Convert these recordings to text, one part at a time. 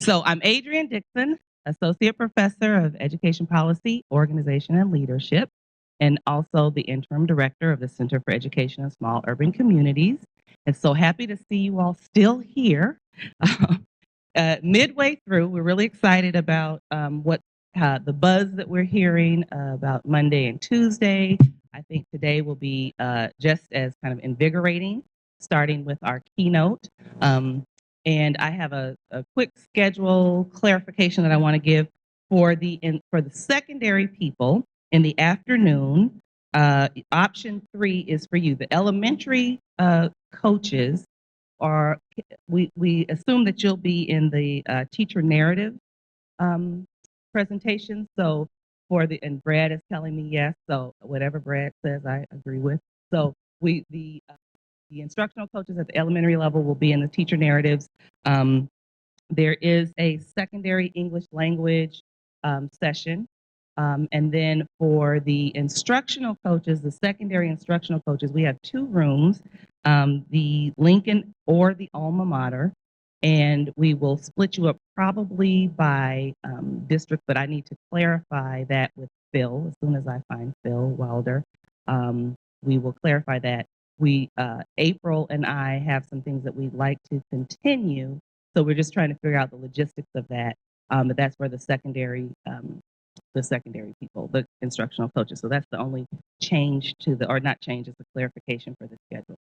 So I'm Adrienne Dixon, Associate Professor of Education Policy, Organization, and Leadership, and also the Interim Director of the Center for Education in Small Urban Communities. And so happy to see you all still here. Midway through, we're really excited about what the buzz that we're hearing about Monday and Tuesday. I think today will be just as kind of invigorating, starting with our keynote. And I have a quick schedule clarification that I want to give for the secondary people in the afternoon. Option 3 is for you. The elementary coaches are, we assume that you'll be in the teacher narrative presentation. So and Brad is telling me yes. So whatever Brad says, I agree with. So the instructional coaches at the elementary level will be in the teacher narratives. There is a secondary English language session. And then for the instructional coaches, the secondary instructional coaches, we have 2 rooms, the Lincoln or the alma mater. And we will split you up probably by district, but I need to clarify that with Phil. As soon as I find Phil Wilder, we will clarify that. April and I have some things that we'd like to continue, so we're just trying to figure out the logistics of that. But that's where the secondary people, the instructional coaches. So that's the only change or not change, it's a clarification for the schedule.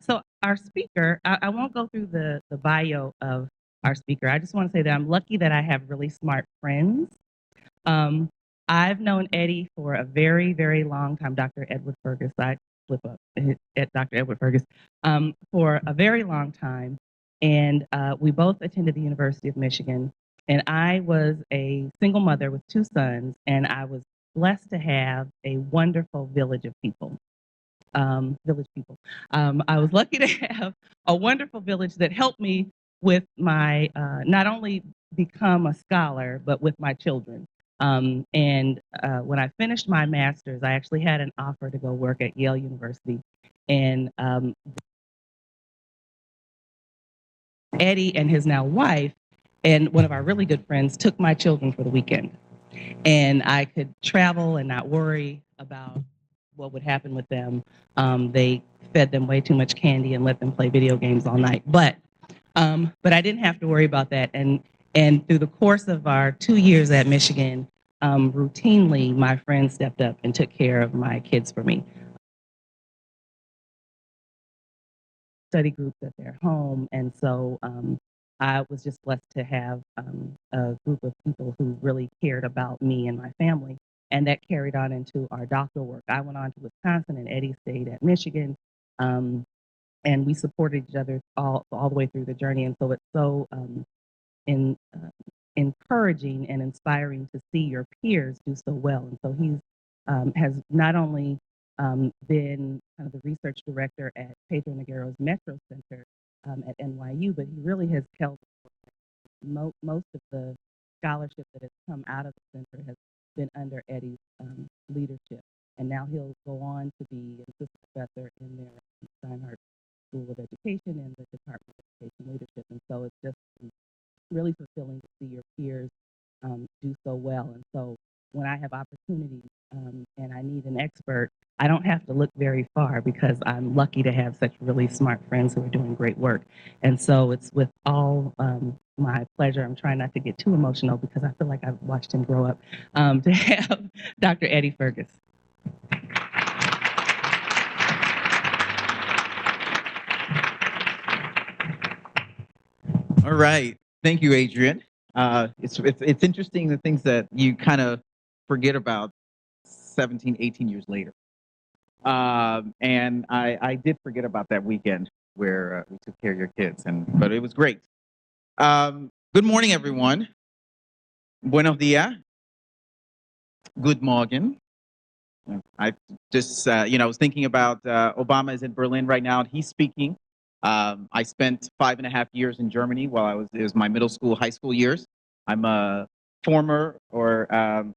So our speaker, I won't go through the bio of our speaker. I just want to say that I'm lucky that I have really smart friends. I've known Eddie for a very, very long time, Dr. Edward Fergus. I flip up at Dr. Edward Fergus for a very long time. And we both attended the University of Michigan. And I was a single mother with 2 sons, and I was blessed to have a wonderful village of people. I was lucky to have a wonderful village that helped me with my, not only become a scholar, but with my children. And when I finished my master's, I actually had an offer to go work at Yale University. And Eddie and his now wife and one of our really good friends took my children for the weekend. And I could travel and not worry about what would happen with them. They fed them way too much candy and let them play video games all night. But I didn't have to worry about that. And through the course of our 2 years at Michigan, routinely my friends stepped up and took care of my kids for me. Study groups at their home, and so I was just blessed to have a group of people who really cared about me and my family, and that carried on into our doctoral work. I went on to Wisconsin, and Eddie stayed at Michigan, and we supported each other all the way through the journey. And so it's so encouraging and inspiring to see your peers do so well. And so he's has not only been kind of the research director at Pedro Noguero's Metro Center at NYU, but he really has held most of the scholarship that has come out of the center has been under Eddie's leadership. And now he'll go on to be an assistant professor in their Steinhardt School of Education and the Department of Education Leadership. And so it's just really fulfilling to see your peers do so well. And so when I have opportunities and I need an expert, I don't have to look very far because I'm lucky to have such really smart friends who are doing great work. And so it's with all my pleasure. I'm trying not to get too emotional because I feel like I've watched him grow up, to have Dr. Eddie Fergus. All right. Thank you, Adrienne. It's interesting the things that you kind of forget about 17, 18 years later. And I did forget about that weekend where we took care of your kids, but it was great. Good morning, everyone. Buenos dias. Good morning. I just, I was thinking about Obama is in Berlin right now, and he's speaking. I spent 5.5 years in Germany while it was my middle school, high school years. I'm a former or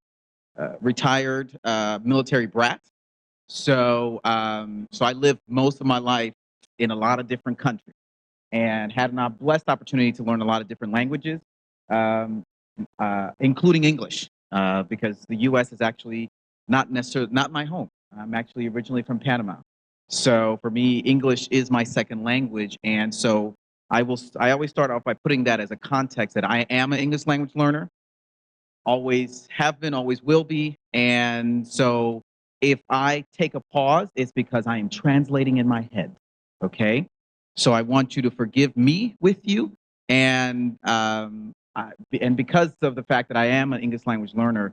retired military brat. So I lived most of my life in a lot of different countries and had a blessed opportunity to learn a lot of different languages. including English, because the U.S. is actually not necessarily not my home. I'm actually originally from Panama, so for me, English is my second language, and so I always start off by putting that as a context that I am an English language learner, always have been, always will be, and so if I take a pause, it's because I am translating in my head. Okay, so I want you to forgive me with you, and and because of the fact that I am an English language learner,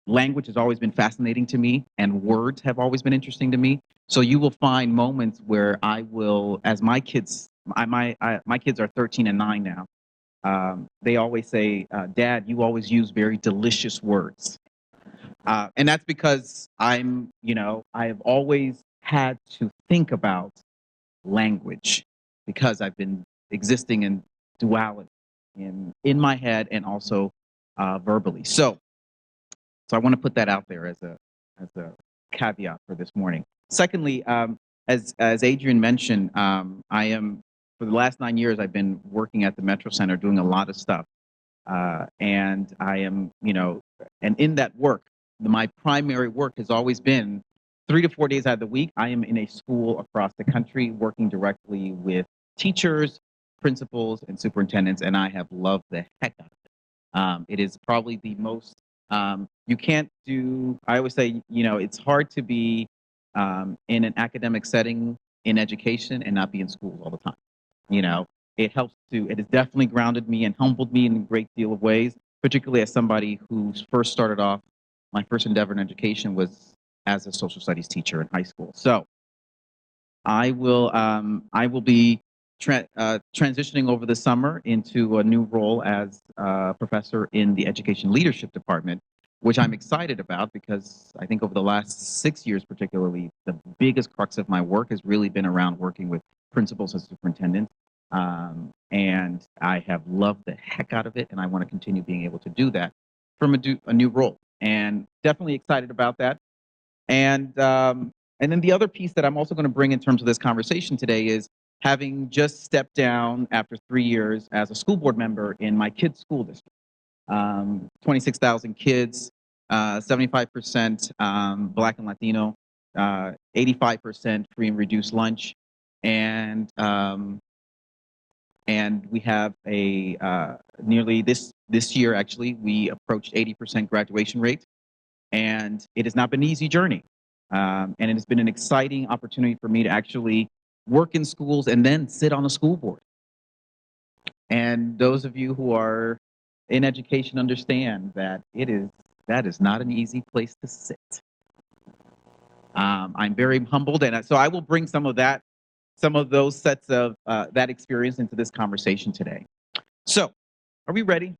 language has always been fascinating to me, and words have always been interesting to me. So you will find moments where I will, as my kids, my kids are 13 and 9 now. They always say, "Dad, you always use very delicious words," and that's because I have always had to think about language because I've been existing in duality in my head and also verbally. So I want to put that out there as a caveat for this morning. Secondly, as Adrian mentioned, I am for the last 9 years I've been working at the Metro Center doing a lot of stuff, and I am and in that work, my primary work has always been 3 to 4 days out of the week. I am in a school across the country working directly with teachers, principals, and superintendents, and I have loved the heck out of it. It is probably the most you can't do. I always say, it's hard to be in an academic setting in education and not be in schools all the time. It helps it has definitely grounded me and humbled me in a great deal of ways, particularly as somebody who first started off, my first endeavor in education was as a social studies teacher in high school. So I will be transitioning over the summer into a new role as a professor in the education leadership department, which I'm excited about because I think over the last 6 years, particularly, the biggest crux of my work has really been around working with principals and superintendents. And I have loved the heck out of it, and I want to continue being able to do that from a new role. And definitely excited about that. And then the other piece that I'm also going to bring in terms of this conversation today is having just stepped down after 3 years as a school board member in my kids' school district. 26,000 kids, 75% Black and Latino, 85% free and reduced lunch, and we have a nearly this year actually we approached 80% graduation rate. And it has not been an easy journey. And it has been an exciting opportunity for me to actually work in schools and then sit on a school board. And those of you who are in education understand that that is not an easy place to sit. I'm very humbled, and so I will bring some of those sets of that experience into this conversation today. So, are we ready?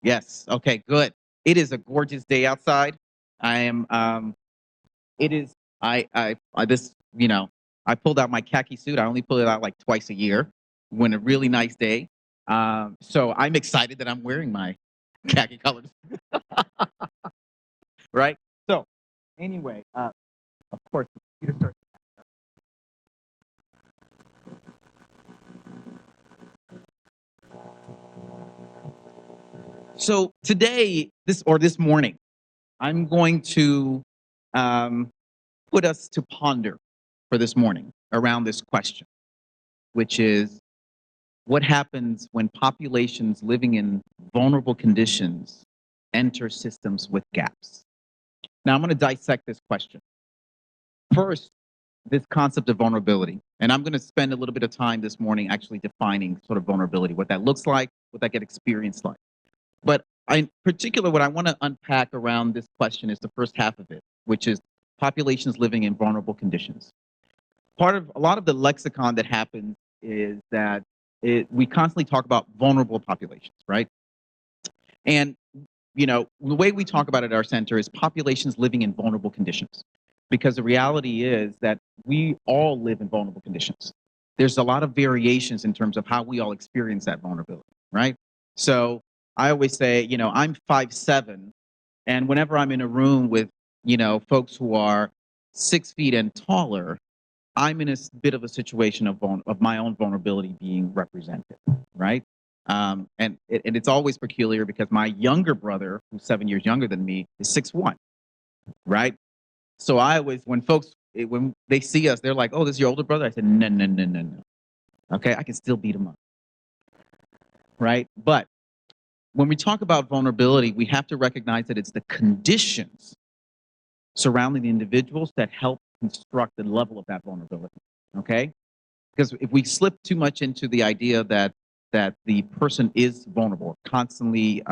Yes. Okay. Good. It is a gorgeous day outside. I am. It is. I this. I pulled out my khaki suit. I only pull it out like twice a year when a really nice day. So I'm excited that I'm wearing my khaki colors. Right. So anyway, of course, the computer starts. So today, this morning, I'm going to put us to ponder for this morning around this question, which is what happens when populations living in vulnerable conditions enter systems with gaps? Now, I'm going to dissect this question. First, this concept of vulnerability. And I'm going to spend a little bit of time this morning actually defining sort of vulnerability, what that looks like, what that get experienced like. But in particular, what I want to unpack around this question is the first half of it, which is populations living in vulnerable conditions. A lot of the lexicon that happens is that we constantly talk about vulnerable populations, right? And the way we talk about it at our center is populations living in vulnerable conditions, because the reality is that we all live in vulnerable conditions. There's a lot of variations in terms of how we all experience that vulnerability, right? So I always say, I'm 5'7", and whenever I'm in a room with, folks who are 6 feet and taller, I'm in a bit of a situation of my own vulnerability being represented, right? And it's always peculiar because my younger brother, who's 7 years younger than me, is 6'1", right? So I always, when when they see us, they're like, "Oh, this is your older brother?" I said, "No, no, no, no, no. Okay, I can still beat him up." Right? But when we talk about vulnerability, we have to recognize that it's the conditions surrounding the individuals that help construct the level of that vulnerability. Okay? Because if we slip too much into the idea that the person is vulnerable, constantly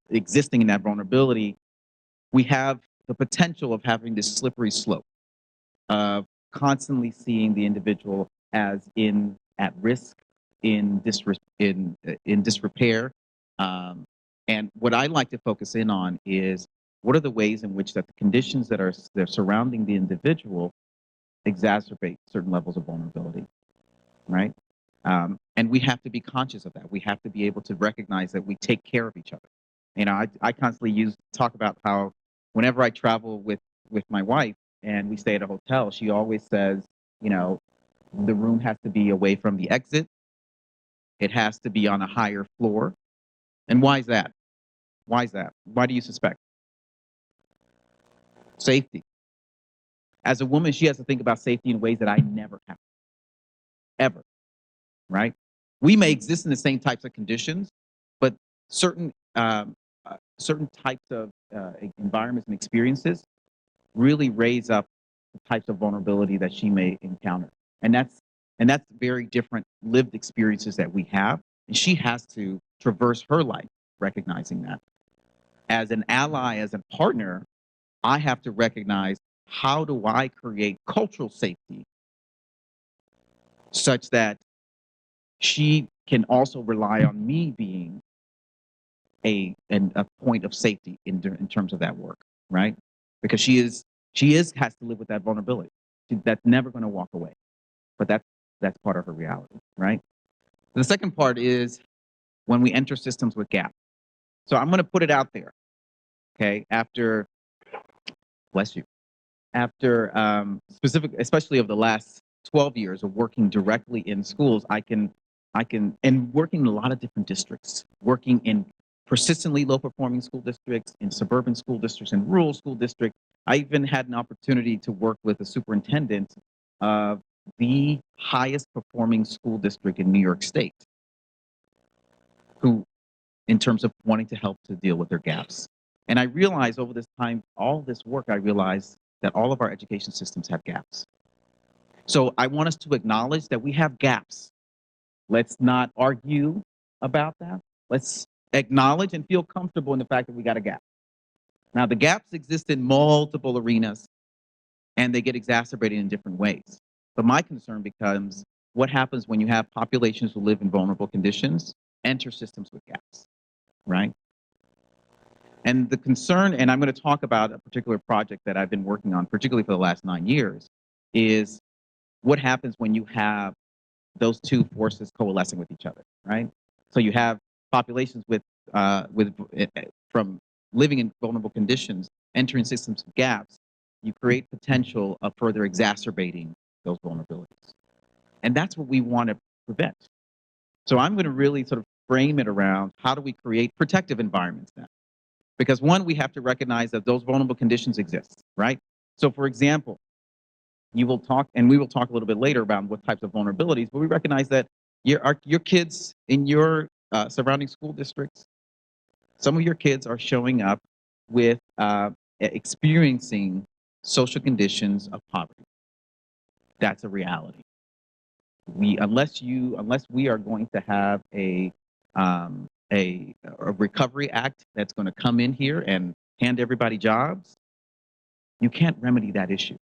existing in that vulnerability, we have the potential of having this slippery slope of constantly seeing the individual as at risk, in disrepair. And what I like to focus in on is what are the ways in which that the conditions that are surrounding the individual exacerbate certain levels of vulnerability, right? And we have to be conscious of that. We have to be able to recognize that we take care of each other. You know, I constantly talk about how whenever I travel with my wife and we stay at a hotel, she always says, you know, the room has to be away from the exit. It has to be on a higher floor. And why is that? Why is that? Why do you suspect? Safety. As a woman, she has to think about safety in ways that I never have, ever, right? We may exist in the same types of conditions, but certain certain types of environments and experiences really raise up the types of vulnerability that she may encounter, and that's very different lived experiences that we have, and she has to traverse her life recognizing that. As an ally, as a partner, I have to recognize how do I create cultural safety such that she can also rely on me being a point of safety in terms of that work, right? Because she has to live with that vulnerability. That's never going to walk away, but that's part of her reality, right? The second part is when we enter systems with gaps. So I'm going to put it out there, okay? Bless you. After specific, especially of the last 12 years of working directly in schools, and working in a lot of different districts, working in persistently low performing school districts, in suburban school districts, and rural school districts. I even had an opportunity to work with a superintendent of the highest performing school district in New York State, who, in terms of wanting to help to deal with their gaps. And I realized over this time, all this work, I realized that all of our education systems have gaps. So I want us to acknowledge that we have gaps. Let's not argue about that. Let's acknowledge and feel comfortable in the fact that we got a gap. Now, the gaps exist in multiple arenas and they get exacerbated in different ways. But my concern becomes what happens when you have populations who live in vulnerable conditions enter systems with gaps, right? And the concern, and I'm going to talk about a particular project that I've been working on, particularly for the last 9 years, is what happens when you have those two forces coalescing with each other, right? So you have populations from living in vulnerable conditions entering systems of gaps. You create potential of further exacerbating those vulnerabilities, and that's what we want to prevent. So I'm going to really sort of frame it around how do we create protective environments now? Because one, we have to recognize that those vulnerable conditions exist, right? So for example, we will talk a little bit later about what types of vulnerabilities, but we recognize that your kids in your surrounding school districts, some of your kids are showing up with experiencing social conditions of poverty. That's a reality. Unless we are going to have a recovery act that's going to come in here and hand everybody jobs, you can't remedy that issue.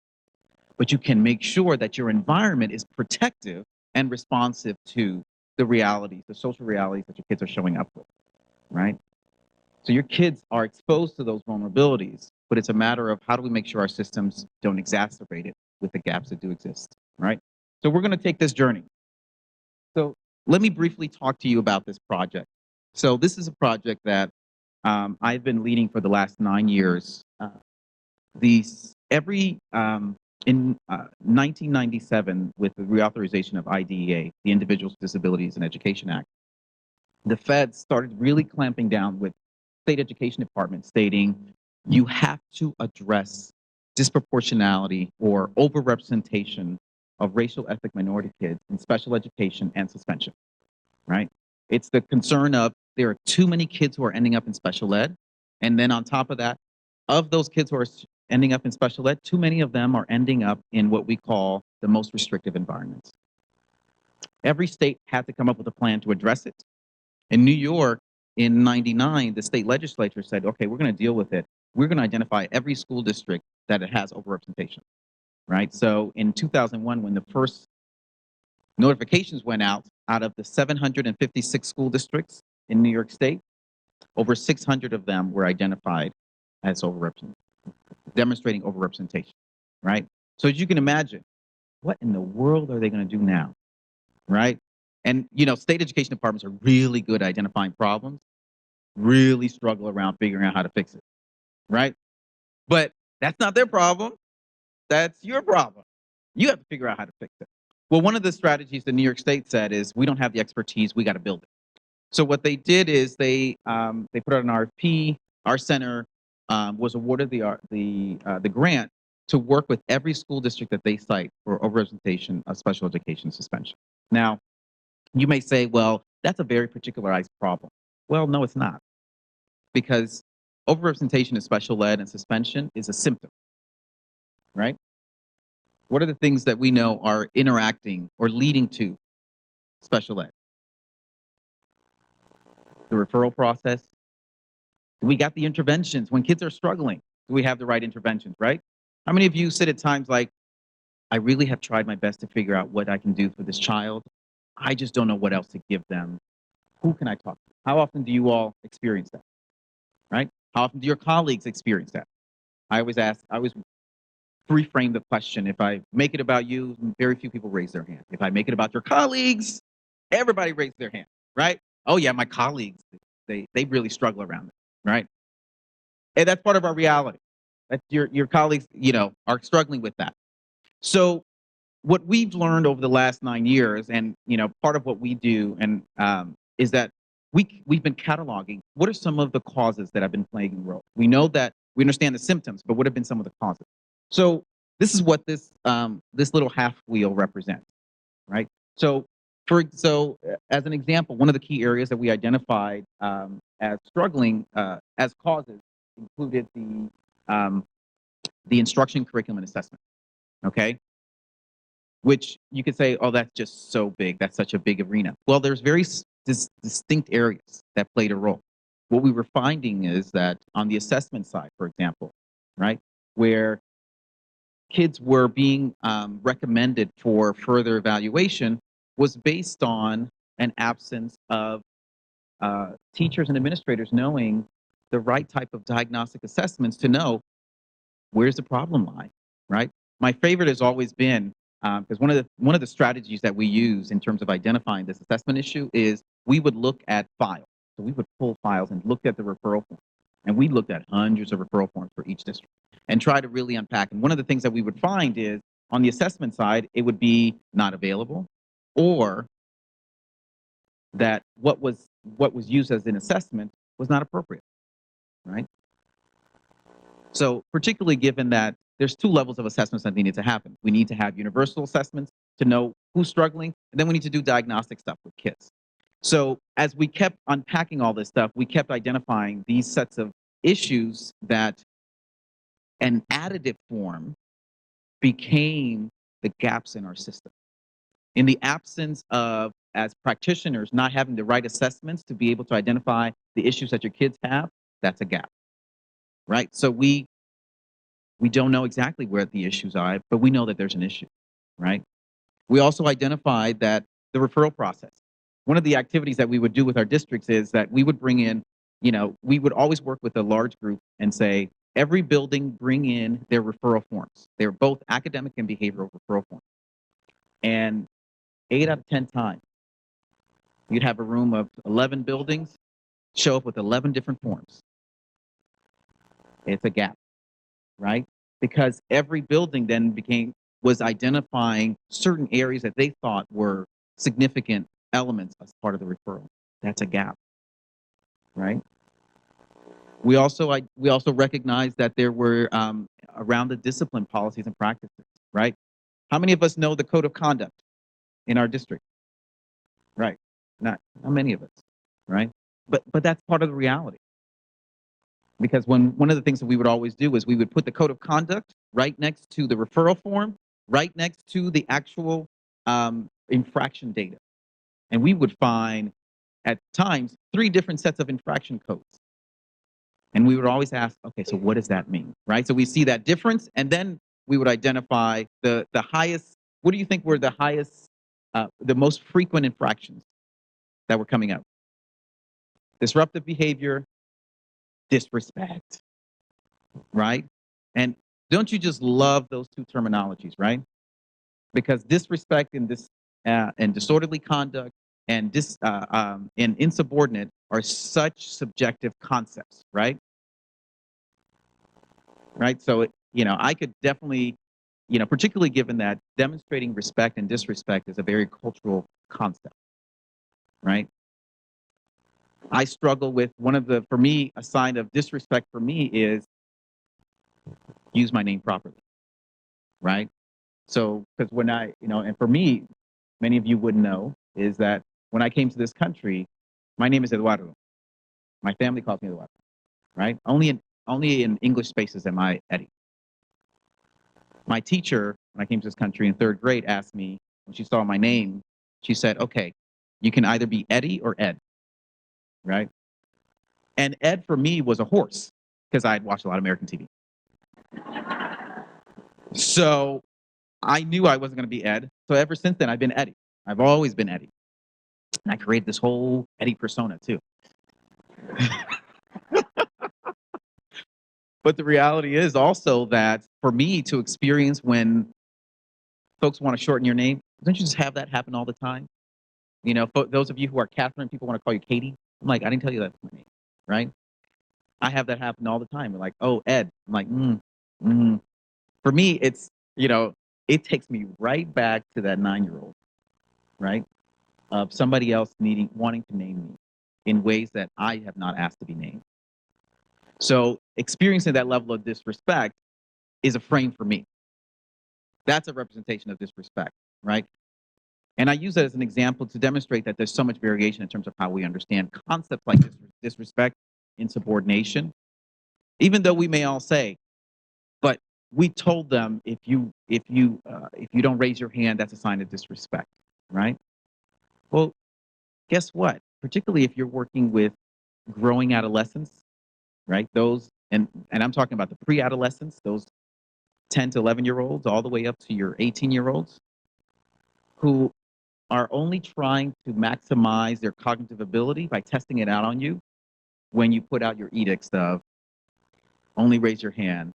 But you can make sure that your environment is protective and responsive to the realities, the social realities that your kids are showing up with, right? So your kids are exposed to those vulnerabilities, but it's a matter of how do we make sure our systems don't exacerbate it with the gaps that do exist, right? So we're going to take this journey. So let me briefly talk to you about this project. So this is a project that I've been leading for the last 9 years. In 1997, with the reauthorization of IDEA, the Individuals with Disabilities in Education Act, the feds started really clamping down with state education departments stating you have to address disproportionality or overrepresentation of racial ethnic minority kids in special education and suspension, right? It's the concern of there are too many kids who are ending up in special ed. And then on top of that, of those kids who are ending up in special ed, too many of them are ending up in what we call the most restrictive environments. Every state had to come up with a plan to address it. In New York, in 99, the state legislature said, okay, we're going to deal with it. We're going to identify every school district that it has overrepresentation, right? So in 2001, when the first notifications went out of the 756 school districts in New York State, over 600 of them were identified as overrepresented, demonstrating overrepresentation, right? So as you can imagine, what in the world are they going to do now, right? And state education departments are really good at identifying problems, really struggle around figuring out how to fix it, right? But that's not their problem. That's your problem. You have to figure out how to fix it. Well, one of the strategies the New York State said is we don't have the expertise, we got to build it. So what they did is they put out an RFP. Our center was awarded the grant to work with every school district that they cite for overrepresentation of special education suspension. Now, you may say, well, that's a very particularized problem. Well, no, it's not, because overrepresentation of special ed and suspension is a symptom, right? What are the things that we know are interacting or leading to special ed? The referral process. Do we got the interventions when kids are struggling? Do we have the right interventions, right? How many of you sit at times like, I really have tried my best to figure out what I can do for this child. I just don't know what else to give them. Who can I talk to? How often do you all experience that, right? How often do your colleagues experience that? I always reframe the question. If I make it about you, very few people raise their hand. If I make it about your colleagues, everybody raises their hand, right? Oh yeah, my colleagues, they really struggle around it, right? And that's part of our reality. That your colleagues, are struggling with that. So what we've learned over the last 9 years, and part of what we do, and is that we've been cataloging what are some of the causes that have been plaguing the world. We know that we understand the symptoms, but what have been some of the causes? So this is what this little half wheel represents, right? So as an example, one of the key areas that we identified as struggling as causes included the instruction, curriculum, and assessment. Okay, which you could say, oh, that's just so big. That's such a big arena. Well, there's very distinct areas that played a role. What we were finding is that on the assessment side, for example, right, where kids were being recommended for further evaluation was based on an absence of teachers and administrators knowing the right type of diagnostic assessments to know where's the problem lie, right? My favorite has always been, because one of the strategies that we use in terms of identifying this assessment issue is we would look at files. So we would pull files and look at the referral form. And we looked at hundreds of referral forms for each district and try to really unpack. And one of the things that we would find is on the assessment side, it would be not available, or that what was used as an assessment was not appropriate, right? So particularly given that there's two levels of assessments that needed to happen. We need to have universal assessments to know who's struggling, and then we need to do diagnostic stuff with kids. So as we kept unpacking all this stuff, we kept identifying these sets of issues that an additive form became the gaps in our system. In the absence of, as practitioners, not having the right assessments to be able to identify the issues that your kids have, that's a gap, right? So we don't know exactly where the issues are, but we know that there's an issue, right? We also identified that the referral process. One of the activities that we would do with our districts is that we would bring in, we would always work with a large group and say, every building bring in their referral forms. They're both academic and behavioral referral forms. And 8 out of 10 times, you'd have a room of 11 buildings show up with 11 different forms. It's a gap, right? Because every building then was identifying certain areas that they thought were significant elements as part of the referral. That's a gap, right? We also recognized that there were around the discipline policies and practices, right? How many of us know the code of conduct in our district? Right. Not many of us, right? But that's part of the reality. Because one of the things that we would always do is we would put the code of conduct right next to the referral form, right next to the actual infraction data. And we would find at times 3 different sets of infraction codes. And we would always ask, okay, so what does that mean, right? So we see that difference, and then we would identify the highest, what do you think were the highest, the most frequent infractions that were coming up? Disruptive behavior, disrespect, right? And don't you just love those 2 terminologies, right? Because disrespect and disorderly conduct and insubordinate are such subjective concepts, right? Right. So, I could definitely, particularly given that demonstrating respect and disrespect is a very cultural concept, right? I struggle with for me, a sign of disrespect for me is use my name properly, right? So, because when and for me, many of you would know, is that when I came to this country, my name is Eduardo. My family calls me Eduardo, right? Only in English spaces am I Eddie. My teacher, when I came to this country in 3rd grade, asked me, when she saw my name, she said, okay, you can either be Eddie or Ed, right? And Ed for me was a horse because I had watched a lot of American TV. So I knew I wasn't going to be Ed. So ever since then, I've been Eddie. I've always been Eddie. And I created this whole Eddie persona too. But the reality is also that for me to experience when folks want to shorten your name, don't you just have that happen all the time? Those of you who are Catherine, people want to call you Katie. I'm like, I didn't tell you that's my name, right? I have that happen all the time. They're like, oh, Ed. I'm like, For me, it's, it takes me right back to that 9-year-old, right? Of somebody else wanting to name me in ways that I have not asked to be named. So experiencing that level of disrespect is a frame for me. That's a representation of disrespect, right? And I use that as an example to demonstrate that there's so much variation in terms of how we understand concepts like disrespect, insubordination, even though we may all say, but we told them if you don't raise your hand, that's a sign of disrespect, right? Well, guess what? Particularly if you're working with growing adolescents, right? Those and I'm talking about the pre-adolescents, those 10 to 11-year-olds, all the way up to your 18-year-olds, who are only trying to maximize their cognitive ability by testing it out on you when you put out your edicts of only raise your hand.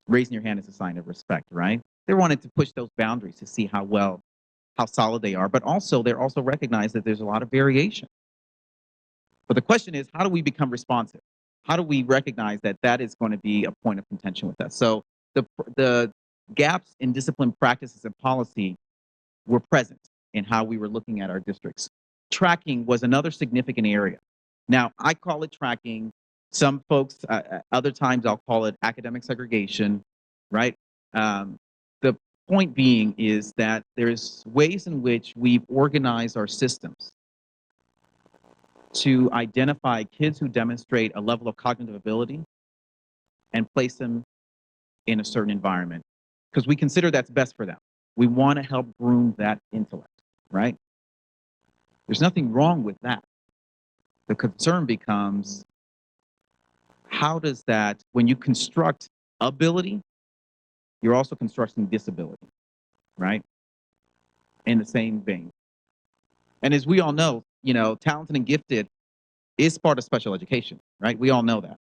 Raising your hand is a sign of respect, right? They wanted to push those boundaries to see how solid they are, but also they're also recognize that there's a lot of variation. But the question is, how do we become responsive? How do we recognize that that is going to be a point of contention with us? So the gaps in discipline practices and policy were present in how we were looking at our districts. Tracking was another significant area. Now, I call it tracking. Some folks, other times I'll call it academic segregation, right? The point being is that there's ways in which we've organized our systems to identify kids who demonstrate a level of cognitive ability and place them in a certain environment because we consider that's best for them. We want to help groom that intellect, right? There's nothing wrong with that. The concern becomes, how does that, when you construct ability, you're also constructing disability, right? In the same vein. And as we all know, talented and gifted is part of special education, right? We all know that,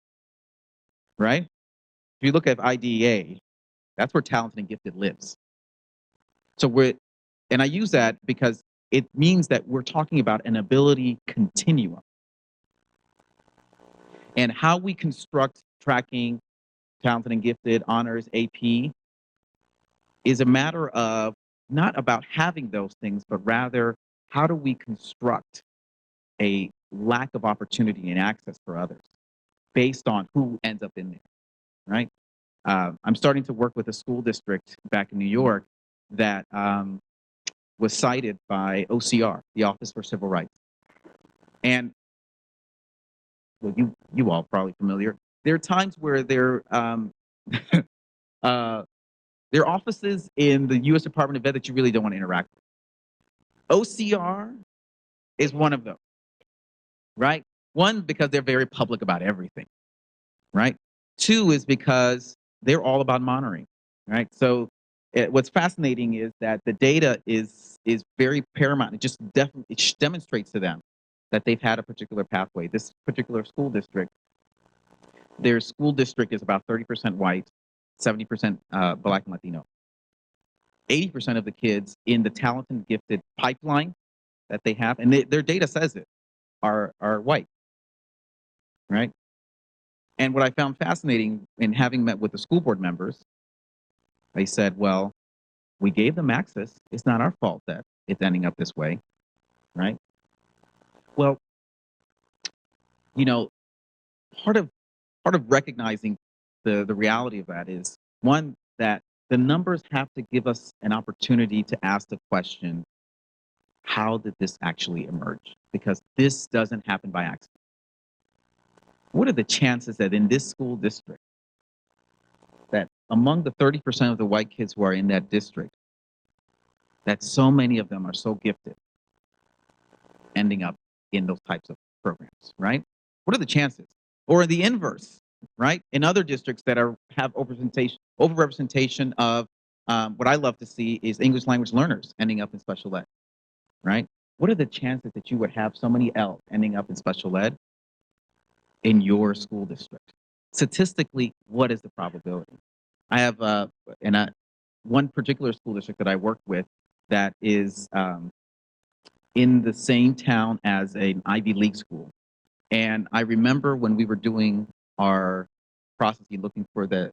right? If you look at IDEA, that's where talented and gifted lives. So and I use that because it means that we're talking about an ability continuum. And how we construct tracking talented and gifted, honors, AP, is a matter of not about having those things, but rather how do we construct a lack of opportunity and access for others based on who ends up in there, right? I'm starting to work with a school district back in New York that was cited by OCR, the Office for Civil Rights. And well, you all probably familiar. There are times where there are offices in the U.S. Department of Ed that you really don't want to interact with. OCR is one of them, right? One, because they're very public about everything, right? Two is because they're all about monitoring, right? So what's fascinating is that the data is very paramount. It just definitely demonstrates to them that they've had a particular pathway. This particular school district, their school district is about 30% white, 70% Black and Latino. 80% of the kids in the talented and gifted pipeline that they have, and their data says it, are white, right? And what I found fascinating in having met with the school board members, they said, well, we gave them access. It's not our fault that it's ending up this way, right? Well, you know, part of recognizing the reality of that is, one, that the numbers have to give us an opportunity to ask the question, how did this actually emerge? Because this doesn't happen by accident. What are the chances that in this school district, that among the 30% of the white kids who are in that district, that so many of them are so gifted ending up in those types of programs, right? What are the chances? Or the inverse, right? In other districts that have overrepresentation of what I love to see is English language learners ending up in special ed, right? What are the chances that you would have so many L's ending up in special ed in your school district? Statistically, what is the probability? I have one particular school district that I work with that is in the same town as an Ivy League school. And I remember when we were doing our processing, looking through the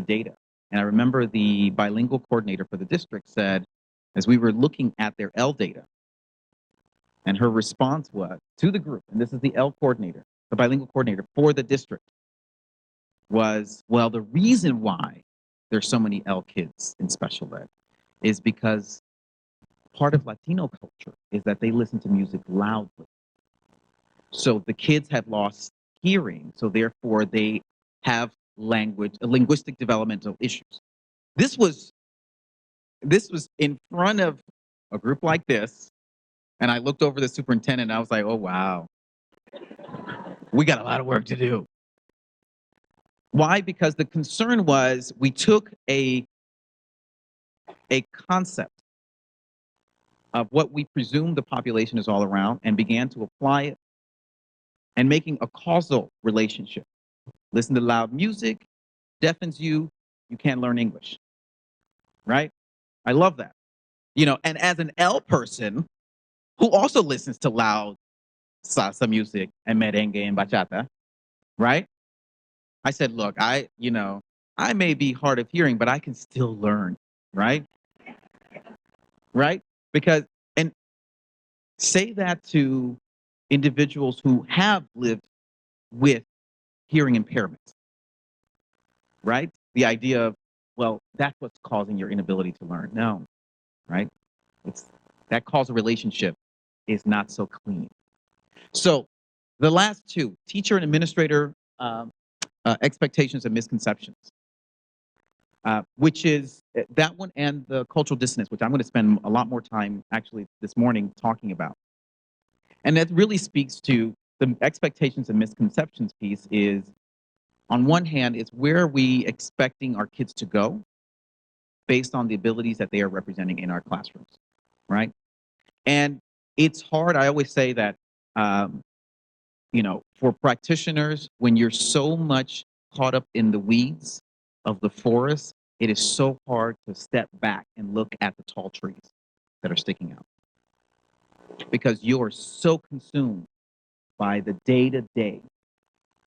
data. And I remember the bilingual coordinator for the district said, as we were looking at their L data, and her response was to the group, and this is the L coordinator, the bilingual coordinator for the district, was, well, the reason why there's so many L kids in special ed is because part of Latino culture is that they listen to music loudly. So the kids have lost hearing, so therefore they have linguistic developmental issues. This was in front of a group like this, and I looked over the superintendent and I was like, oh wow, we got a lot of work to do. Why? Because the concern was we took a concept of what we presume the population is all around and began to apply it and making a causal relationship. Listen to loud music, deafens you, you can't learn English, right? I love that. And as an L person who also listens to loud salsa music and merengue and bachata, right? I said, look, I may be hard of hearing, but I can still learn, right? Right? Because, and say that to individuals who have lived with hearing impairments, right? The idea of, well, that's what's causing your inability to learn. No, right? It's that causal relationship is not so clean. So the last two, teacher and administrator expectations and misconceptions, which is that one, and the cultural dissonance, which I'm going to spend a lot more time actually this morning talking about. And that really speaks to the expectations and misconceptions piece is, on one hand, it's where are we expecting our kids to go based on the abilities that they are representing in our classrooms, right? And it's hard. I always say that, for practitioners, when you're so much caught up in the weeds of the forest, it is so hard to step back and look at the tall trees that are sticking out, because you are so consumed by the day-to-day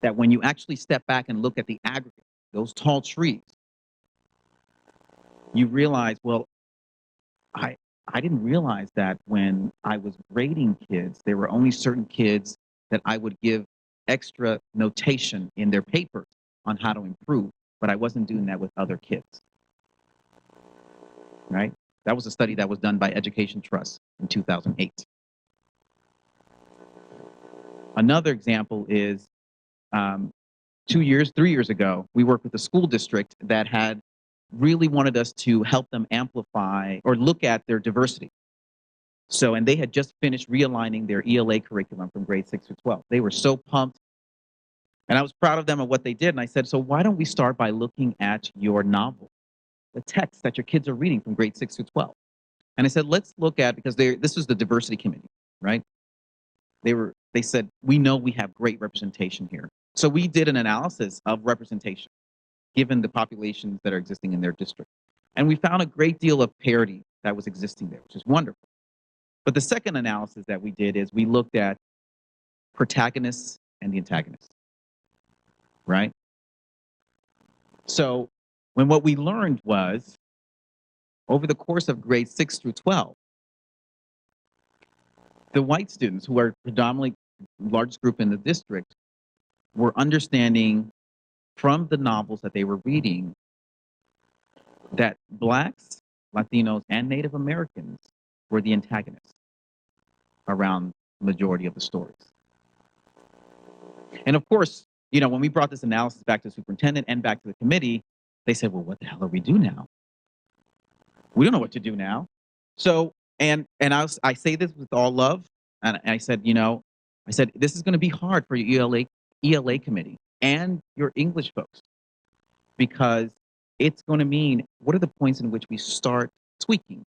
that when you actually step back and look at the aggregate, those tall trees, you realize, well, I I didn't realize that when I was grading kids, there were only certain kids that I would give extra notation in their papers on how to improve, but I wasn't doing that with other kids. Right? That was a study that was done by Education Trust in 2008. Another example is 3 years ago, we worked with a school district that had really wanted us to help them amplify or look at their diversity. So, and they had just finished realigning their ELA curriculum from grade 6 through 12. They were so pumped. And I was proud of them and what they did. And I said, so why don't we start by looking at your novel, the text that your kids are reading from grade 6 through 12? And I said, let's look at, because this was the diversity committee, right? They said, we know we have great representation here. So we did an analysis of representation, given the populations that are existing in their district. And we found a great deal of parity that was existing there, which is wonderful. But the second analysis that we did is we looked at protagonists and the antagonists, right? So when what we learned was, over the course of grades 6 through 12, the white students, who are predominantly largest group in the district, were understanding from the novels that they were reading that Blacks, Latinos, and Native Americans were the antagonists around the majority of the stories. And of course, when we brought this analysis back to the superintendent and back to the committee, they said, well, what the hell do we do now? We don't know what to do now. So, and I say this with all love, and I said, this is going to be hard for your ELA committee and your English folks, because it's going to mean, what are the points in which we start tweaking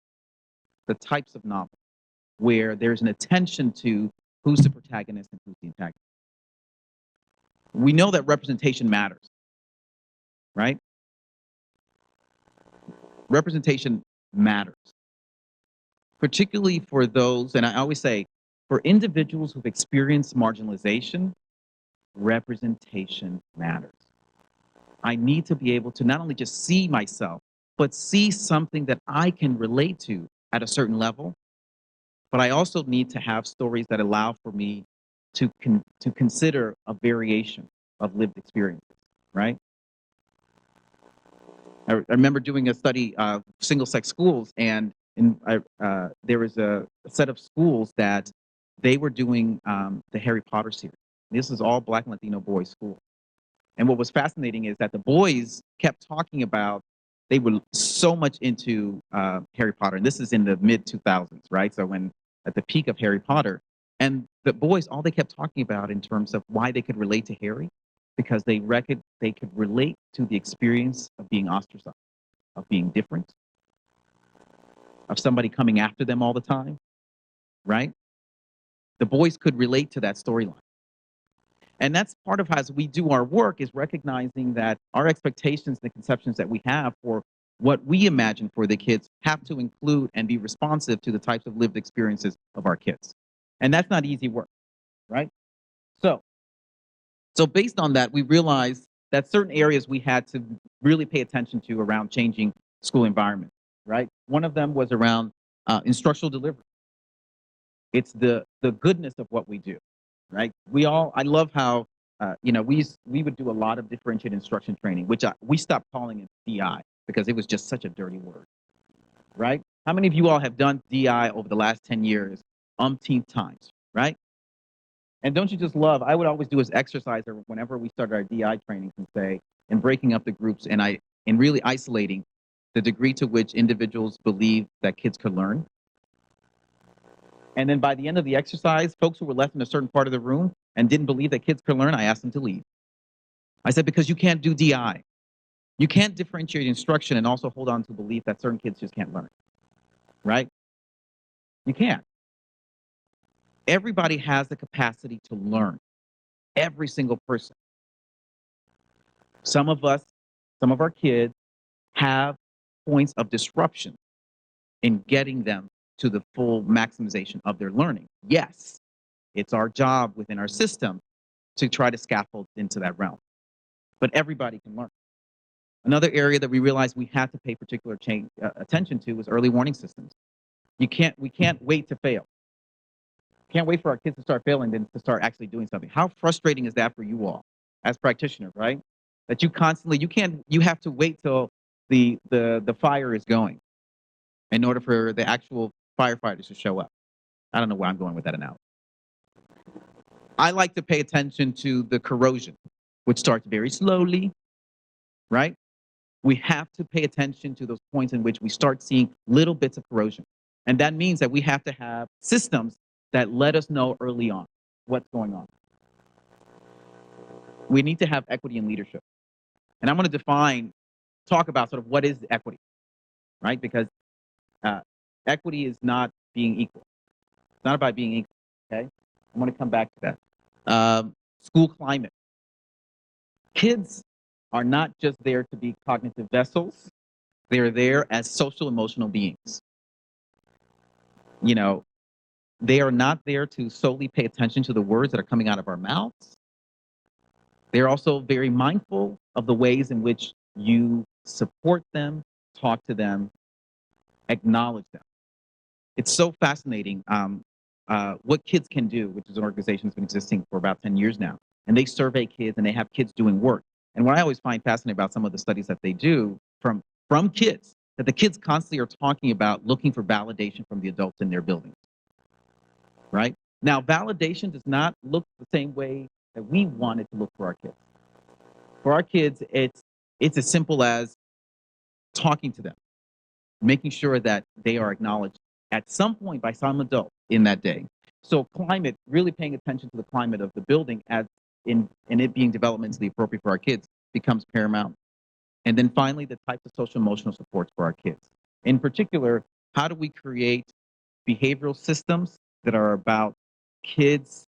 the types of novels where there's an attention to who's the protagonist and who's the antagonist. We know that representation matters, right? Representation matters, particularly for those, and I always say, for individuals who've experienced marginalization, representation matters. I need to be able to not only just see myself, but see something that I can relate to at a certain level. But I also need to have stories that allow for me to consider a variation of lived experiences, right? I remember doing a study of single-sex schools, and there was a set of schools that they were doing the Harry Potter series. This is all Black and Latino boys' school. And what was fascinating is that the boys kept talking about, they were so much into Harry Potter, and this is in the mid-2000s, right? So when at the peak of Harry Potter, and the boys, all they kept talking about in terms of why they could relate to Harry, because they could relate to the experience of being ostracized, of being different, of somebody coming after them all the time, right? The boys could relate to that storyline. And that's part of how, as we do our work, is recognizing that our expectations, the conceptions that we have for what we imagine for the kids, have to include and be responsive to the types of lived experiences of our kids. And that's not easy work, right? So based on that, we realized that certain areas we had to really pay attention to around changing school environment, right? One of them was around instructional delivery. It's the goodness of what we do, right? I love how, we would do a lot of differentiated instruction training, which we stopped calling it DI because it was just such a dirty word, right? How many of you all have done DI over the last 10 years, umpteenth times, right? And don't you just love, I would always do as exercise whenever we started our DI trainings and breaking up the groups and really isolating the degree to which individuals believe that kids could learn. And then by the end of the exercise, folks who were left in a certain part of the room and didn't believe that kids could learn, I asked them to leave. I said, because you can't do DI. You can't differentiate instruction and also hold on to belief that certain kids just can't learn, right? You can't. Everybody has the capacity to learn. Every single person. Some of our kids have points of disruption in getting them to the full maximization of their learning. Yes, it's our job within our system to try to scaffold into that realm. But everybody can learn. Another area that we realized we had to pay particular attention to was early warning systems. We can't wait to fail. Can't wait for our kids to start failing then to start actually doing something. How frustrating is that for you all as practitioners, right? That you have to wait till the fire is going in order for the actual firefighters to show up. I don't know where I'm going with that analogy. I like to pay attention to the corrosion, which starts very slowly, right? We have to pay attention to those points in which we start seeing little bits of corrosion. And that means that we have to have systems that let us know early on what's going on. We need to have equity in leadership. And I'm going to talk about sort of what is equity, right? Because equity is not being equal. It's not about being equal, okay? I'm going to come back to that. School climate. Kids are not just there to be cognitive vessels. They're there as social emotional beings. You know, they are not there to solely pay attention to the words that are coming out of our mouths. They're also very mindful of the ways in which you support them, talk to them, acknowledge them. It's so fascinating what Kids Can Do, which is an organization that's been existing for about 10 years now. And they survey kids and they have kids doing work. And what I always find fascinating about some of the studies that they do from kids, that the kids constantly are talking about looking for validation from the adults in their buildings, right? Now, validation does not look the same way that we want it to look for our kids. For our kids, it's as simple as talking to them, making sure that they are acknowledged at some point by some adult in that day. So climate, really paying attention to the climate of the building as in it being developmentally appropriate for our kids becomes paramount. And then finally, the types of social emotional supports for our kids. In particular, how do we create behavioral systems that are about kids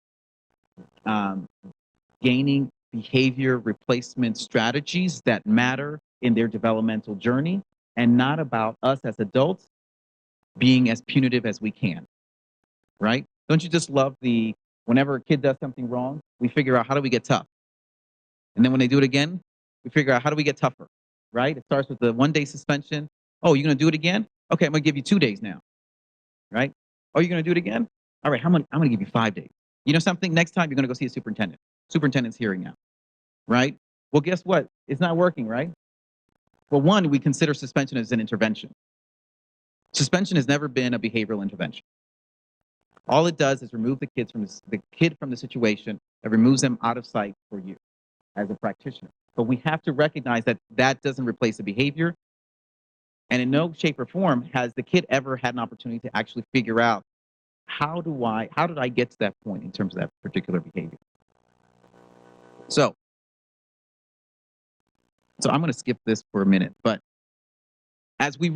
gaining behavior replacement strategies that matter in their developmental journey, and not about us as adults being as punitive as we can, right? Don't you just love whenever a kid does something wrong, we figure out how do we get tough? And then when they do it again, we figure out how do we get tougher, right? It starts with the 1-day suspension. Oh, you're going to do it again? Okay, I'm going to give you 2 days now, right? Oh, you're going to do it again? All right, I'm going to give you 5 days. You know something? Next time you're going to go see a superintendent. Superintendent's hearing now, right? Well, guess what? It's not working, right? Well, one, we consider suspension as an intervention. Suspension has never been a behavioral intervention. All it does is remove the kid from the situation that removes them out of sight for you as a practitioner. But we have to recognize that that doesn't replace the behavior. And in no shape or form has the kid ever had an opportunity to actually figure out how did I get to that point in terms of that particular behavior. So I'm going to skip this for a minute, but as we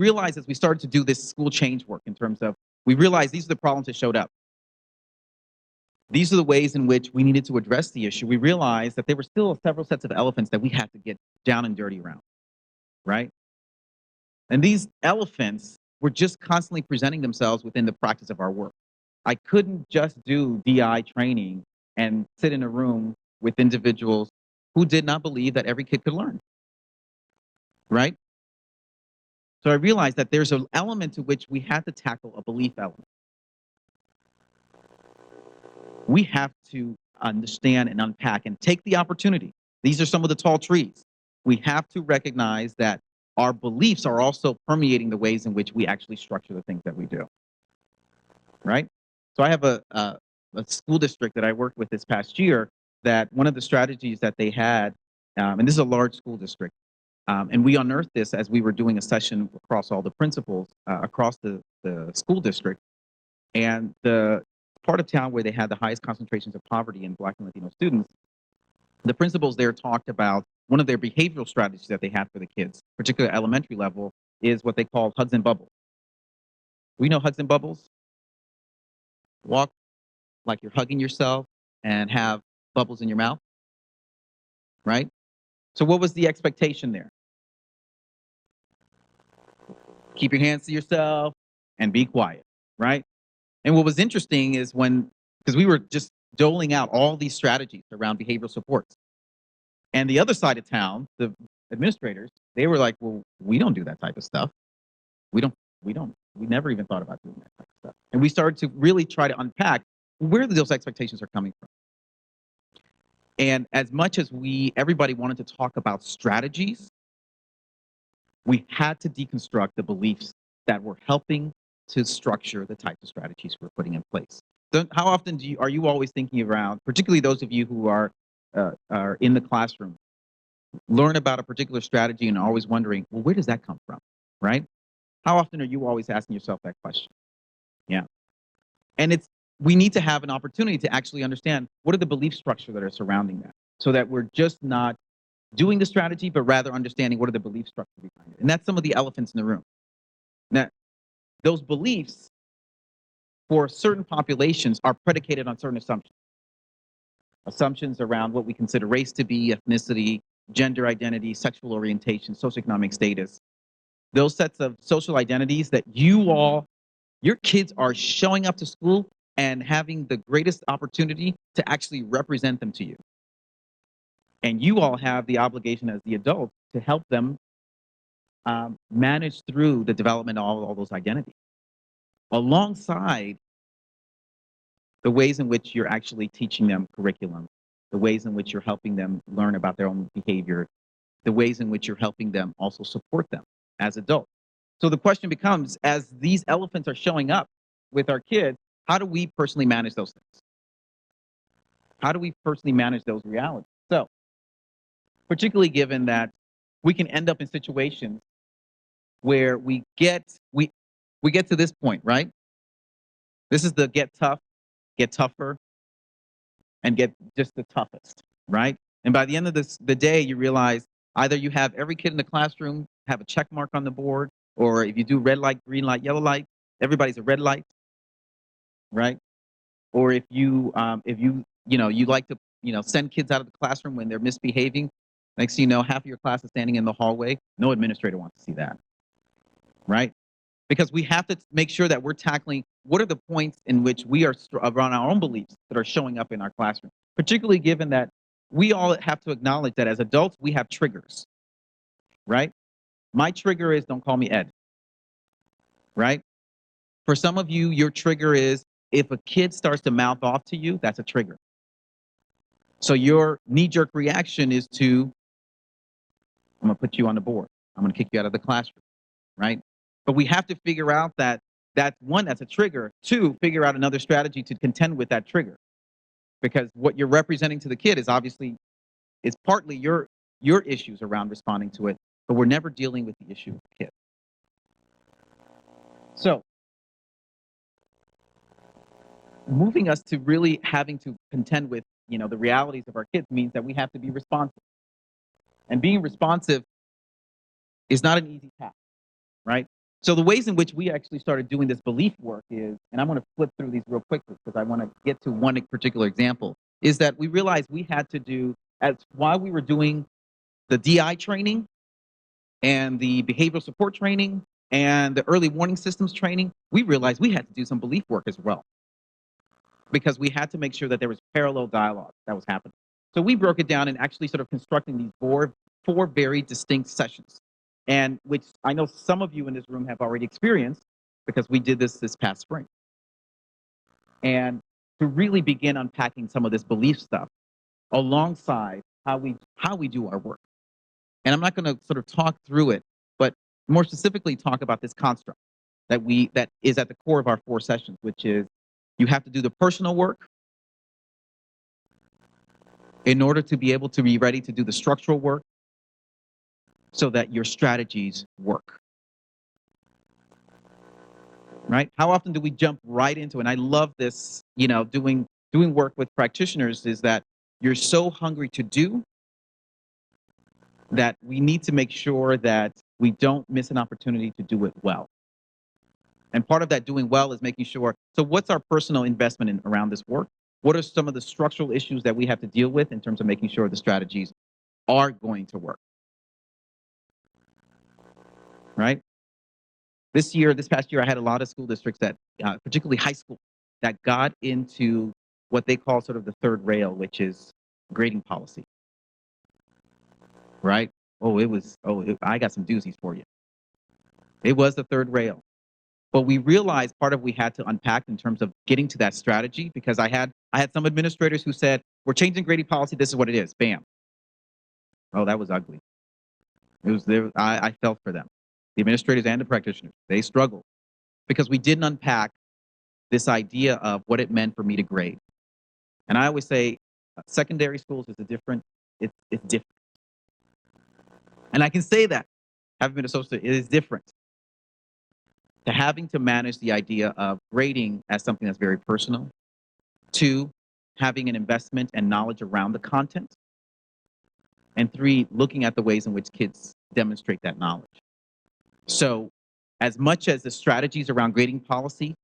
started to do this school change work in terms of, we realized these are the problems that showed up. These are the ways in which we needed to address the issue. We realized that there were still several sets of elephants that we had to get down and dirty around, right? And these elephants were just constantly presenting themselves within the practice of our work. I couldn't just do DI training and sit in a room with individuals who did not believe that every kid could learn, right? So I realized that there's an element to which we had to tackle a belief element. We have to understand and unpack and take the opportunity. These are some of the tall trees. We have to recognize that our beliefs are also permeating the ways in which we actually structure the things that we do, right? So I have a school district that I worked with this past year that one of the strategies that they had, and this is a large school district, and we unearthed this as we were doing a session across all the principals across the school district, and the part of town where they had the highest concentrations of poverty in Black and Latino students, the principals there talked about one of their behavioral strategies that they had for the kids, particularly elementary level, is what they call hugs and bubbles. We know hugs and bubbles? Walk like you're hugging yourself and have bubbles in your mouth, right? So what was the expectation there? Keep your hands to yourself and be quiet, right? And what was interesting is because we were just doling out all these strategies around behavioral supports. And the other side of town, the administrators, they were like, well, we don't do that type of stuff. We never even thought about doing that type of stuff. And we started to really try to unpack where those expectations are coming from. And as much as everybody wanted to talk about strategies, we had to deconstruct the beliefs that were helping to structure the types of strategies we're putting in place. So how often are you always thinking around, particularly those of you who are in the classroom, learn about a particular strategy and always wondering, well, where does that come from, right? How often are you always asking yourself that question? Yeah. And we need to have an opportunity to actually understand what are the belief structure that are surrounding that, so that we're just not doing the strategy, but rather understanding what are the belief structure behind it. And that's some of the elephants in the room. Now, those beliefs for certain populations are predicated on certain assumptions. Assumptions around what we consider race to be, ethnicity, gender identity, sexual orientation, socioeconomic status. Those sets of social identities that your kids are showing up to school and having the greatest opportunity to actually represent them to you. And you all have the obligation as the adults to help them manage through the development of all those identities, alongside the ways in which you're actually teaching them curriculum, the ways in which you're helping them learn about their own behavior, the ways in which you're helping them also support them as adults. So the question becomes, as these elephants are showing up with our kids, how do we personally manage those things? How do we personally manage those realities? So, particularly given that we can end up in situations where we get to this point, right? This is the get tough, get tougher, and get just the toughest, right? And by the end of the day, you realize either you have every kid in the classroom have a check mark on the board, or if you do red light, green light, yellow light, everybody's a red light, right? Or if you you like to send kids out of the classroom when they're misbehaving, next thing you know, half of your class is standing in the hallway. No administrator wants to see that, right? Because we have to make sure that we're tackling what are the points in which we are around our own beliefs that are showing up in our classroom, particularly given that we all have to acknowledge that as adults, we have triggers, right? My trigger is don't call me Ed, right? For some of you, your trigger is if a kid starts to mouth off to you, that's a trigger. So your knee-jerk reaction is to, I'm going to put you on the board. I'm going to kick you out of the classroom, right? But we have to figure out that one, that's a trigger. Two, figure out another strategy to contend with that trigger. Because what you're representing to the kid is obviously, it's partly your issues around responding to it, but we're never dealing with the issue of the kid. So, moving us to really having to contend with, the realities of our kids means that we have to be responsive. And being responsive is not an easy task, right? So the ways in which we actually started doing this belief work is, and I'm going to flip through these real quickly because I want to get to one particular example, is that we realized we had to do, while we were doing the DI training and the behavioral support training and the early warning systems training, we realized we had to do some belief work as well, because we had to make sure that there was parallel dialogue that was happening. So we broke it down and actually sort of constructing these four very distinct sessions, and which I know some of you in this room have already experienced because we did this past spring. And to really begin unpacking some of this belief stuff alongside how we do our work. And I'm not going to sort of talk through it, but more specifically talk about this construct that is at the core of our 4 sessions, which is you have to do the personal work in order to be able to be ready to do the structural work so that your strategies work. Right? How often do we jump right into, and I love this, doing work with practitioners, is that you're so hungry to do that we need to make sure that we don't miss an opportunity to do it well. And part of that doing well is making sure, so what's our personal investment around this work? What are some of the structural issues that we have to deal with in terms of making sure the strategies are going to work? Right? This past year, I had a lot of school districts that, particularly high school, that got into what they call sort of the third rail, which is grading policy. Right? I got some doozies for you. It was the third rail. But we realized part of we had to unpack in terms of getting to that strategy, because I had some administrators who said, we're changing grading policy, this is what it is. Bam. Oh, that was ugly. It was there. I felt for them. The administrators and the practitioners, they struggled because we didn't unpack this idea of what it meant for me to grade. And I always say secondary schools is it's different. And I can say that, having been associated, it is different. To having to manage the idea of grading as something that's very personal, two, having an investment and knowledge around the content, and three, looking at the ways in which kids demonstrate that knowledge. So as much as the strategies around grading policy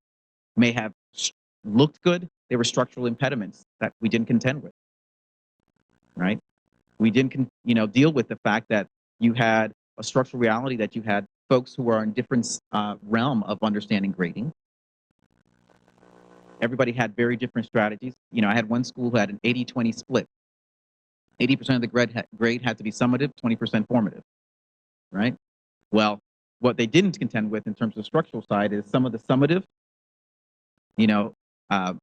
may have looked good, there were structural impediments that we didn't contend with, right? We didn't deal with the fact that you had a structural reality, that you had folks who are in different realm of understanding grading. Everybody had very different strategies. I had one school who had an 80-20 split. 80% of the grade had to be summative, 20% formative, right? Well, what they didn't contend with in terms of the structural side is some of the summative. I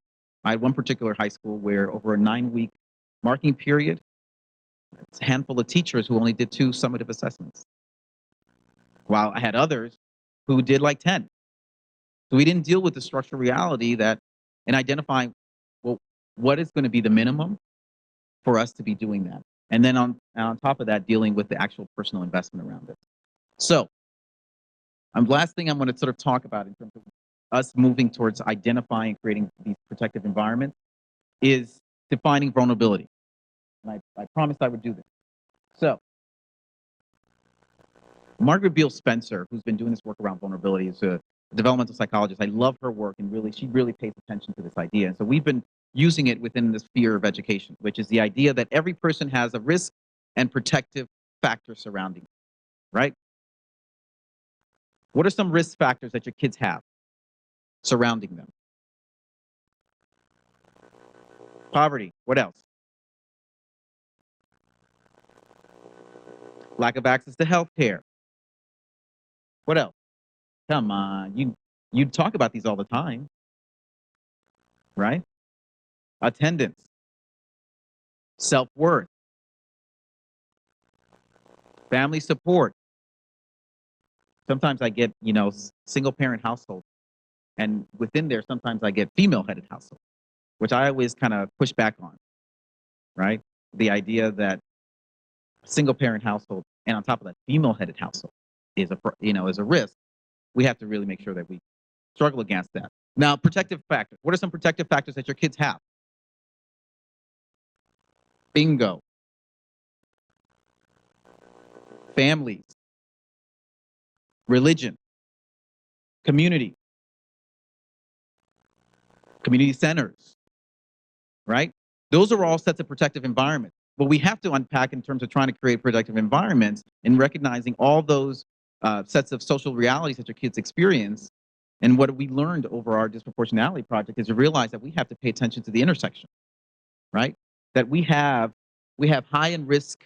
had one particular high school where over a 9-week marking period, it's a handful of teachers who only did 2 summative assessments, while I had others who did like 10. So we didn't deal with the structural reality that in identifying, well, what is going to be the minimum for us to be doing that? And then on top of that, dealing with the actual personal investment around it. So last thing I'm going to sort of talk about in terms of us moving towards identifying and creating these protective environments is defining vulnerability. And I promised I would do this. So Margaret Beale Spencer, who's been doing this work around vulnerability, is a developmental psychologist. I love her work, and she really pays attention to this idea. And so we've been using it within the sphere of education, which is the idea that every person has a risk and protective factor surrounding, right? What are some risk factors that your kids have surrounding them? Poverty. What else? Lack of access to health care. What else? Come on, you talk about these all the time, right? Attendance, self-worth, family support. Sometimes I get, single parent household, and within there, sometimes I get female-headed household, which I always kind of push back on, right? The idea that single parent household, and on top of that, female-headed household is a risk. We have to really make sure that we struggle against that. Now, protective factors. What are some protective factors that your kids have? Bingo. Families, religion, community centers, right? Those are all sets of protective environments. But we have to unpack in terms of trying to create protective environments and recognizing all those sets of social realities that your kids experience. And what we learned over our Disproportionality project is to realize that we have to pay attention to the intersection, right? That we have high and risk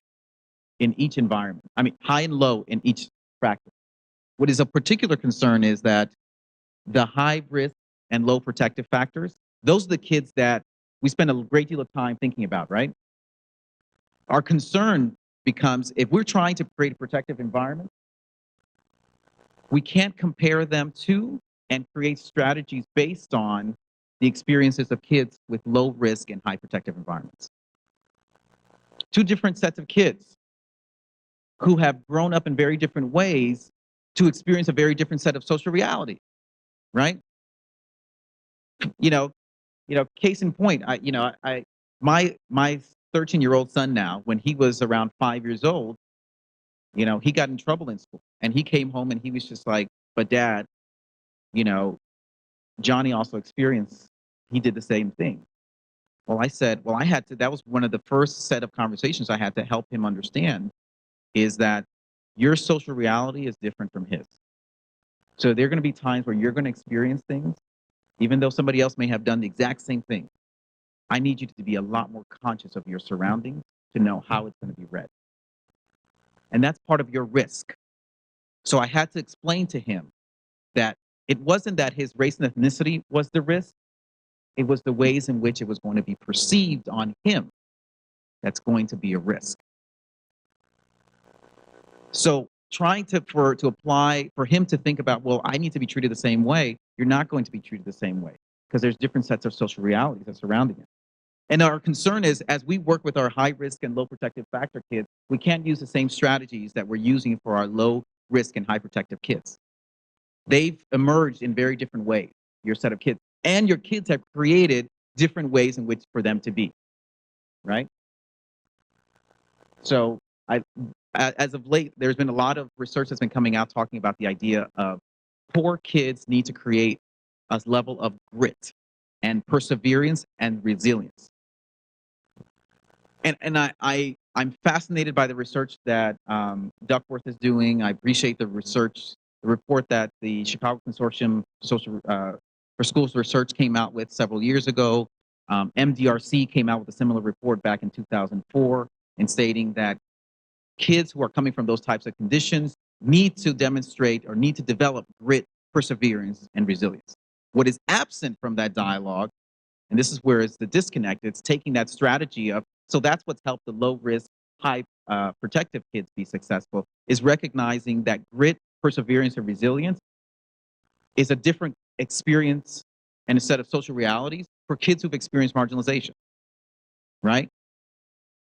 in each environment. I mean, high and low in each practice. What is a particular concern is that the high risk and low protective factors, those are the kids that we spend a great deal of time thinking about, right? Our concern becomes, if we're trying to create a protective environment, we can't compare them to and create strategies based on the experiences of kids with low risk and high protective environments. 2 different sets of kids who have grown up in very different ways to experience a very different set of social reality, right? Case in point, my 13-year-old son now, when he was around 5 years old, he got in trouble in school, and he came home and he was just like, but Dad, Johnny also experienced, he did the same thing. Well, I said, that was one of the first set of conversations I had to help him understand, is that your social reality is different from his. So there are going to be times where you're going to experience things, even though somebody else may have done the exact same thing. I need you to be a lot more conscious of your surroundings to know how it's going to be read. And that's part of your risk. So I had to explain to him that it wasn't that his race and ethnicity was the risk, it was the ways in which it was going to be perceived on him that's going to be a risk. So trying to apply for him to think about, well, I need to be treated the same way, you're not going to be treated the same way because there's different sets of social realities that surrounding it. And our concern is, as we work with our high risk and low protective factor kids, we can't use the same strategies that we're using for our low risk and high protective kids. They've emerged in very different ways, your set of kids. And your kids have created different ways in which for them to be, right? So as of late, there's been a lot of research that's been coming out talking about the idea of poor kids need to create a level of grit and perseverance and resilience. And I'm fascinated by the research that Duckworth is doing. I appreciate the research, the report that the Chicago Consortium for Schools Research came out with several years ago. MDRC came out with a similar report back in 2004 in stating that kids who are coming from those types of conditions need to demonstrate or need to develop grit, perseverance, and resilience. What is absent from that dialogue, and this is where it's the disconnect, it's taking that strategy of, so that's what's helped the low risk, high protective kids be successful, is recognizing that grit, perseverance, and resilience is a different experience and a set of social realities for kids who've experienced marginalization, right?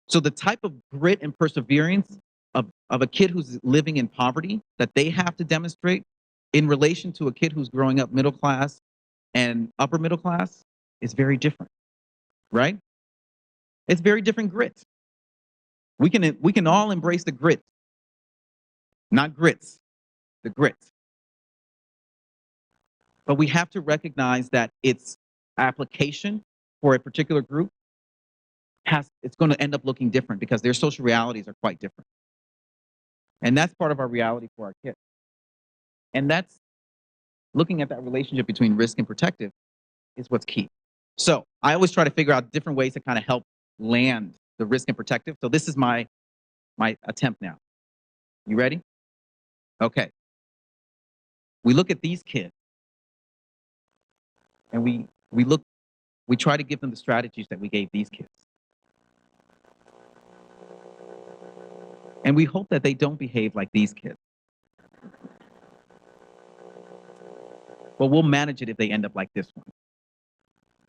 So the type of grit and perseverance of a kid who's living in poverty that they have to demonstrate in relation to a kid who's growing up middle class and upper middle class is very different, right? It's very different grit. We can all embrace the grit, not grits, the grit. But we have to recognize that its application for a particular group it's going to end up looking different because their social realities are quite different. And that's part of our reality for our kids. And that's looking at that relationship between risk and protective is what's key. So I always try to figure out different ways to kind of help land the risk and protective. So this is my attempt now. You ready? Okay. We look at these kids and we try to give them the strategies that we gave these kids. And we hope that they don't behave like these kids. But we'll manage it if they end up like this one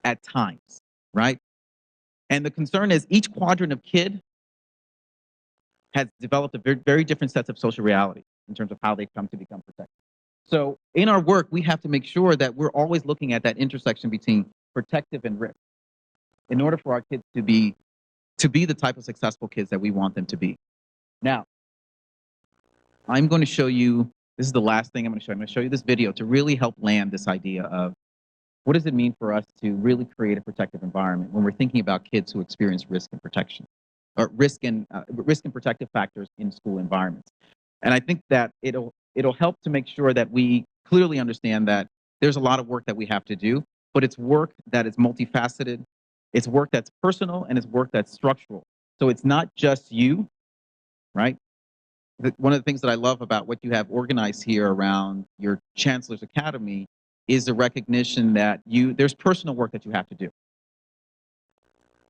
at times, right? And the concern is each quadrant of kid has developed a very, very different sets of social reality in terms of how they come to become protected. So in our work, we have to make sure that we're always looking at that intersection between protective and risk in order for our kids to be the type of successful kids that we want them to be. Now, I'm going to show you, this is the last thing I'm going to show you. I'm going to show you this video to really help land this idea of what does it mean for us to really create a protective environment when we're thinking about kids who experience risk and protection, or risk and protective factors in school environments. And I think that it'll help to make sure that we clearly understand that there's a lot of work that we have to do, but it's work that is multifaceted, it's work that's personal, and it's work that's structural. So it's not just you, right? One of the things that I love about what you have organized here around your Chancellor's Academy is the recognition that there's personal work that you have to do.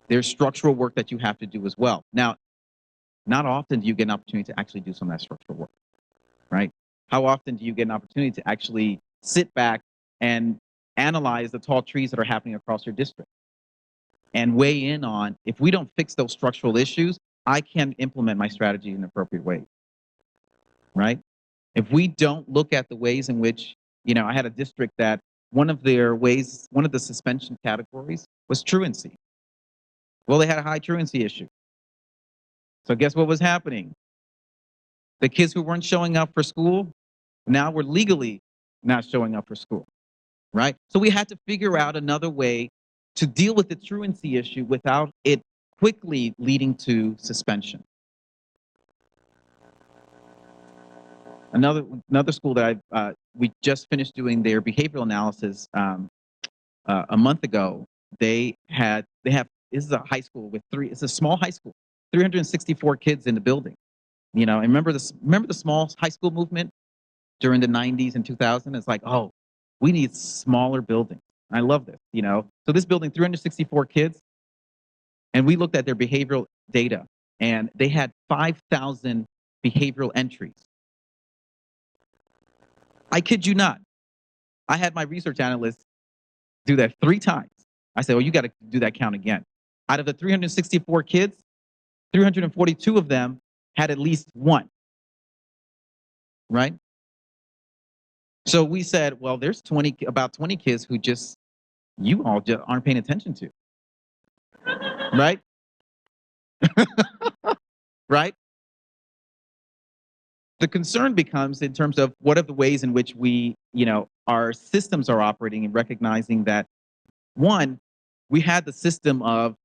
There's structural work that you have to do as well. Now, not often do you get an opportunity to actually do some of that structural work, right? How often do you get an opportunity to actually sit back and analyze the tall trees that are happening across your district and weigh in on, if we don't fix those structural issues, I can't implement my strategy in appropriate ways, right? If we don't look at the ways in which, I had a district that one of the suspension categories was truancy. Well, they had a high truancy issue. So guess what was happening? The kids who weren't showing up for school now were legally not showing up for school, right? So we had to figure out another way to deal with the truancy issue without it quickly leading to suspension. Another school that we just finished doing their behavioral analysis a month ago. This is a high school it's a small high school, 364 kids in the building. You know, and remember the small high school movement during the 90s and 2000s? It's like, oh, we need smaller buildings. I love this, you know. So this building, 364 kids, and we looked at their behavioral data, and they had 5,000 behavioral entries. I kid you not. I had my research analyst do that 3 times. I said, well, you got to do that count again. Out of the 364 kids, 342 of them had at least one, right? So we said, well, there's about 20 kids who you all just aren't paying attention to, right? Right? The concern becomes in terms of what are the ways in which we, you know, our systems are operating, and recognizing that, one, we had the system of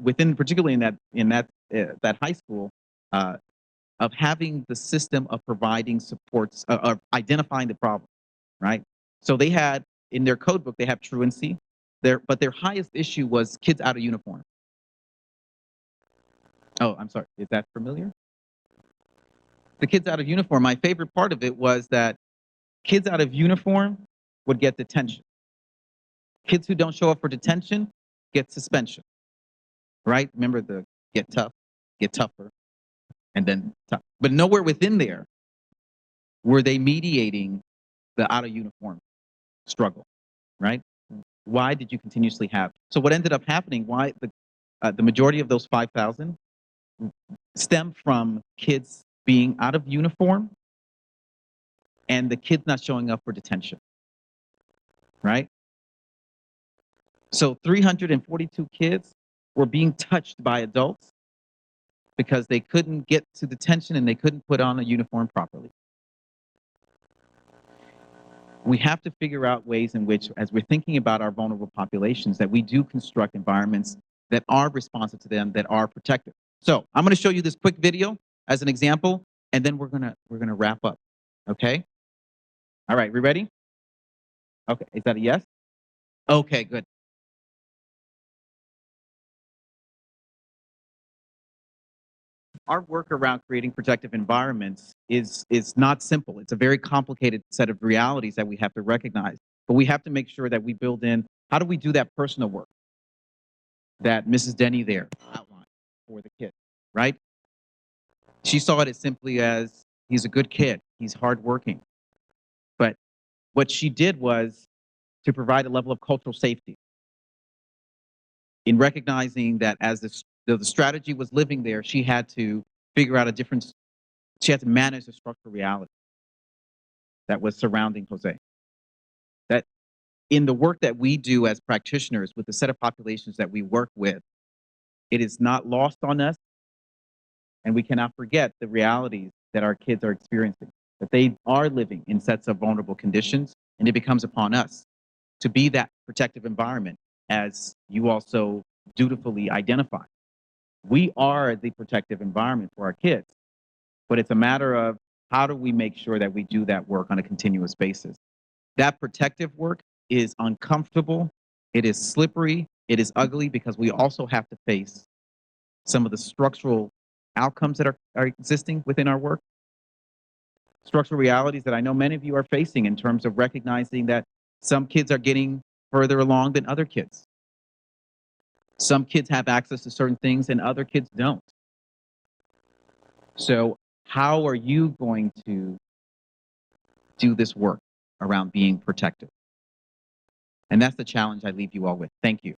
within, particularly in that high school, of having the system of providing supports, of identifying the problem, right? So they had in their code book, they have truancy, but their highest issue was kids out of uniform. Oh, I'm sorry. Is that familiar? The kids out of uniform, my favorite part of it was that kids out of uniform would get detention. Kids who don't show up for detention get suspension, right? Remember the get tough, get tougher, and then tough. But nowhere within there were they mediating the out of uniform struggle, right? Why did you continuously have? So what ended up happening, why the majority of those 5,000 stemmed from kids being out of uniform and the kids not showing up for detention, right? So 342 kids were being touched by adults because they couldn't get to detention and they couldn't put on a uniform properly. We have to figure out ways in which, as we're thinking about our vulnerable populations, that we do construct environments that are responsive to them, that are protective. So I'm going to show you this quick video as an example, and then we're gonna wrap up. Okay? All right, we ready? Okay, is that a yes? Okay, good. Our work around creating protective environments is not simple. It's a very complicated set of realities that we have to recognize. But we have to make sure that we build in, how do we do that personal work that Mrs. Denny there outlined for the kid, right? She saw it as simply as, he's a good kid, he's hardworking. But what she did was to provide a level of cultural safety in recognizing that as the strategy was living there, she had to figure out she had to manage the structural reality that was surrounding Jose. That in the work that we do as practitioners with the set of populations that we work with, it is not lost on us, and we cannot forget the realities that our kids are experiencing, that they are living in sets of vulnerable conditions, and it becomes upon us to be that protective environment, as you also dutifully identify. We are the protective environment for our kids, but it's a matter of how do we make sure that we do that work on a continuous basis. That protective work is uncomfortable, it is slippery, it is ugly, because we also have to face some of the structural outcomes that are existing within our work. Structural realities that I know many of you are facing in terms of recognizing that some kids are getting further along than other kids. Some kids have access to certain things and other kids don't. So how are you going to do this work around being protective? And that's the challenge I leave you all with. Thank you.